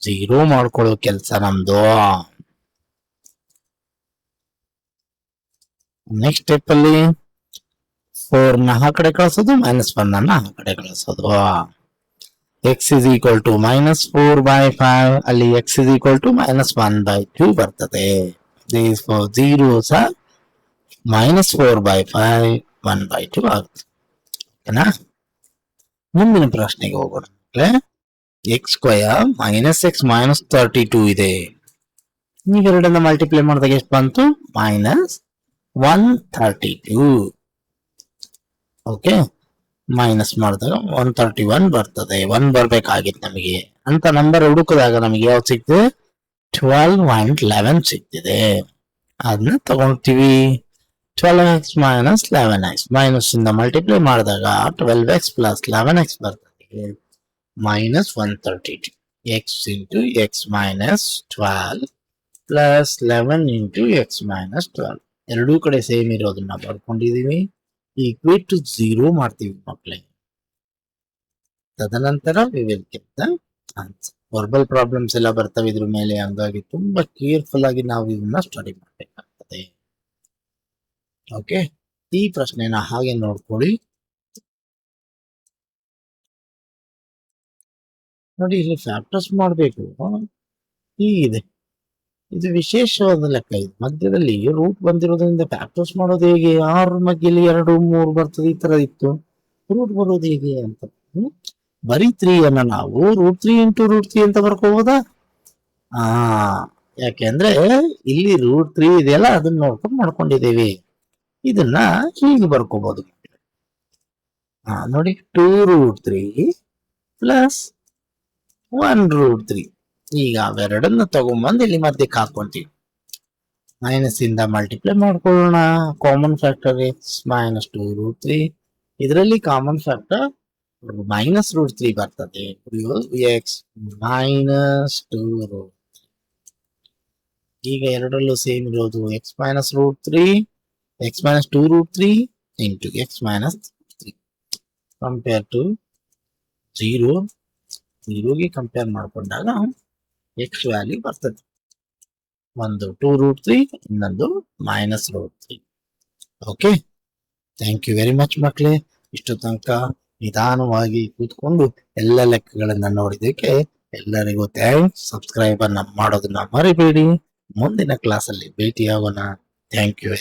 0 ಮಾಡ್ಕೊಳ್ಳೋ ಕೆಲಸ ನಮ್ದು. ನೆಕ್ಸ್ಟ್ ಸ್ಟೆಪ್ ಅಲ್ಲಿ 4 ನ ಆ ಕಡೆ ಕಳಿಸೋದು, -1 ಅನ್ನ ಆ ಕಡೆ ಕಳಿಸೋದು. x is equal to -4/5. ಅಲ್ಲಿ x is equal to -1/2 ಬರ್ತದೆ. These 4 zeros are -4/5 1/2 ಆಗುತ್ತೆ. ಓಕೆನಾ? ಮುಂದಿನ ಪ್ರಶ್ನೆಗೆ ಹೋಗೋಣ. x ಸ್ಕ್ವಯರ್ -x -32 ಇದೆ. ಇವೆರಡನ್ನ ಮಲ್ಟಿಪ್ಲೈ ಮಾಡಿದಾಗ ಎಷ್ಟು ಬಂತು? -132. ಓಕೆ, ಮೈನಸ್ ಮಾಡಿದಾಗ 131 ಬರ್ತದೆ. 1 ಬರ್ಬೇಕಾಗಿತ್ತು ನಮಗೆ ಅಂತ ನಂಬರ್ ಹುಡುಕಿದಾಗ ನಮಗೆ ಯಾವ್ದು ಸಿಗ್ತದೆ? 12 and 11 ಸಿಗ್ತಿದೆ. ಅದನ್ನ ತಗೊಳ್ತೀವಿ. 12x ಮೈನಸ್ 11x ಮೈನಸ್ ಇಂದ ಮಲ್ಟಿಪ್ಲೈ ಮಾಡಿದಾಗ 12x ಪ್ಲಸ್ 11x ಬರ್ತದೆ. -132. x into x minus 12 plus 11 into x minus 12. ಎರಡೂ ಕಡೆ ಸೇಮ್ ಇರೋದನ್ನ ಬರ್ಕೊಂಡಿದೀವಿ. ಈಕ್ವೇಟ್ ಟು 0 ಮಾಡ್ತೀವಿ ಮಕ್ಕಳೇ. ತದನಂತರ we will get the answer. Verbal problems ಎಲ್ಲ ಬರ್ತವೆ ಇದ್ರ ಮೇಲೆ, ಹಂಗಾಗಿ ತುಂಬಾ ಕೇರ್ಫುಲ್ ಆಗಿ ನಾವು ಇದನ್ನ ಸ್ಟಡಿ ಮಾಡಬೇಕಾಗ್ತದೆ. ಓಕೆ, ಈ ಪ್ರಶ್ನೆನ ಹಾಗೆ ನೋಡ್ಕೊಳ್ಳಿ. ನೋಡಿ, ಇಲ್ಲಿ ಫ್ಯಾಕ್ಟರ್ಸ್ ಮಾಡಬೇಕು. ಹೀಗಿದೆ, ಇದು ವಿಶೇಷವಾದ ಲೆಕ್ಕ. ಇದು ಮಧ್ಯದಲ್ಲಿ ರೂಟ್ ಬಂದಿರೋದ್ರಿಂದ ಫ್ಯಾಕ್ಟರ್ಸ್ ಮಾಡೋದು ಹೇಗೆ? 6 ಮಧ್ಯದಲ್ಲಿ 2 3 ಬರ್ತದೆ, ಈ ತರ ಇತ್ತು. ರೂಟ್ ಬರೋದು ಹೇಗೆ ಅಂತ ಬರೀ 3 ಅನ್ನ ನಾವು √3 × √3 ಅಂತ ಬರ್ಕೋಬೋದಾ? ಯಾಕೆಂದ್ರೆ ಇಲ್ಲಿ √3 ಇದೆಯಲ್ಲ, ಅದನ್ನ ನೋಡ್ಕೊಂಡು ಮಾಡ್ಕೊಂಡಿದ್ದೀವಿ. ಇದನ್ನ ಹೀಗೆ ಬರ್ಕೋಬಹುದು. ನೋಡಿ, 2√3 ಪ್ಲಸ್ 1√3. ಈಗ ಅವೆರಡನ್ನ ತಗೊಂಡ್ಬಂದು ಇಲ್ಲಿ ಮಧ್ಯಕ್ಕೆ ಹಾಕೊಂತೀವಿ. ಮೈನಸ್ ಇಂದ ಮಲ್ಟಿಪ್ಲೈ ಮಾಡ್ಕೊಳ್ಳೋಣ. Common factor x -2√3. ಇದರಲ್ಲಿ ಕಾಮನ್ ಫ್ಯಾಕ್ಟರ್ -√3 ಬರ್ತದೆ. x -2√3. ಈಗ ಎರಡರಲ್ಲೂ ಸೇಮ್ ಇರೋದು x -√3 x -2√3 into x -3 compare to 0ಗೆ ಕಂಪೇರ್ ಮಾಡಿಕೊಂಡಾಗ x ವ್ಯಾಲ್ಯೂ ಬರ್ತದೆ. ಒಂದು 2√3, ಇನ್ನೊಂದು -√3. Okay, thank you very much ಮಕ್ಕಳೇ. ಇಷ್ಟು ತನಕ ನಿಧಾನವಾಗಿ ಕೂತ್ಕೊಂಡು ಎಲ್ಲ ಲೆಕ್ಕಗಳನ್ನ ನೋಡಿದಕ್ಕೆ ಎಲ್ಲರಿಗೂ ಥ್ಯಾಂಕ್ಸ್. ಸಬ್ಸ್ಕ್ರೈಬ್ ಮಾಡೋದನ್ನ ಮರಿಬೇಡಿ. ಮುಂದಿನ ಕ್ಲಾಸಲ್ಲಿ ಭೇಟಿಯಾಗೋಣ. Thank you.